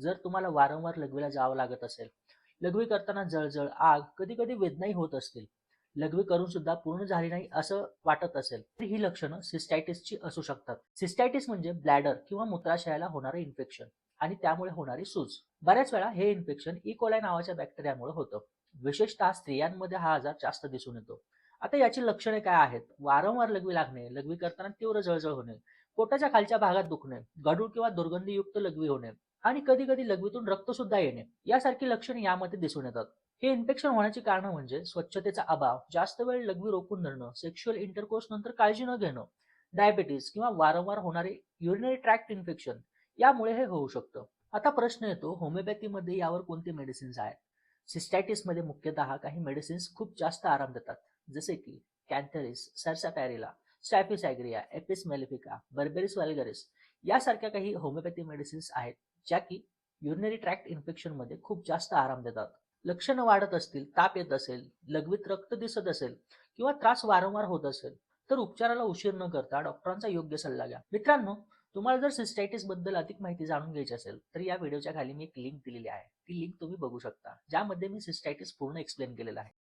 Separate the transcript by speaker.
Speaker 1: जर तुम्हाला वारंवार लघवीला जावं लागत असेल, लघवी करताना जळजळ, आग, कधी-कधी वेदनाही होत असतील, लघवी करून सुद्धा पूर्ण झाली नाही असं वाटत असेल, तर ही लक्षणं सिस्टायटिसची असू शकतात. सिस्टायटिस म्हणजे ब्लॅडर किंवा मूत्राशयाला होणारे इन्फेक्शन आणि त्यामुळे होणारी सूज. बऱ्याच वेळा हे इन्फेक्शन इकोलाय नावाच्या बॅक्टेरियामुळे होतं. विशेषतः स्त्रियांमध्ये हा आजार जास्त दिसून येतो. आता याची लक्षणे काय आहेत? वारंवार लघवी लागणे, लघवी करताना तीव्र जळजळ होणे, पोटाच्या खालच्या भागात दुखणे, गढूळ किंवा दुर्गंधीयुक्त लघवी होणे आणि कधी-कधी लघवीतून रक्त सुद्धा येणे यासारखी लक्षणे यामध्ये दिसून येतात. हे इन्फेक्शन होण्याची कारणं म्हणजे स्वच्छतेचा अभाव, जास्त वेळ लघवी रोखून धरणं, सेक्शुअल इंटरकोर्स नंतर काळजी न घेणं, डायबिटीज किंवा वारंवार होणारे युरिनरी ट्रॅक्ट इन्फेक्शन यामुळे हे होऊ शकतं. आता प्रश्न येतो, होमिओपॅथीमध्ये यावर कोणते मेडिसिन्स आहेत? सिस्टायटिसमध्ये मुख्यतः काही मेडिसिन्स खूप जास्त आराम देतात, जसे की कॅन्थेरिस, सर्सापॅरिला, स्टॅफिसॅग्रिया, एपिस मेलिफिका, बर्बेरिस व्हॅल्गरिस यासारख्या काही होमिओपॅथी मेडिसिन्स आहेत, ज्या की युरिनरी ट्रॅक्ट इन्फेक्शनमध्ये खूप जास्त आराम देतात. लक्षणं वाढत असतील, ताप येत असेल, लघवीत रक्त दिसत असेल किंवा त्रास वारंवार होत असेल, तर उपचाराला उशीर न करता डॉक्टरांचा योग्य सल्ला घ्या. मित्रांनो, तुम्हाला जर सिस्टायटिस बद्दल अधिक माहिती जाणून घ्यायची असेल, तर या व्हिडिओच्या खाली मी एक लिंक दिलेली आहे. ती लिंक तुम्ही बघू शकता, ज्यामध्ये मी सिस्टायटिस पूर्ण एक्सप्लेन केलेला आहे.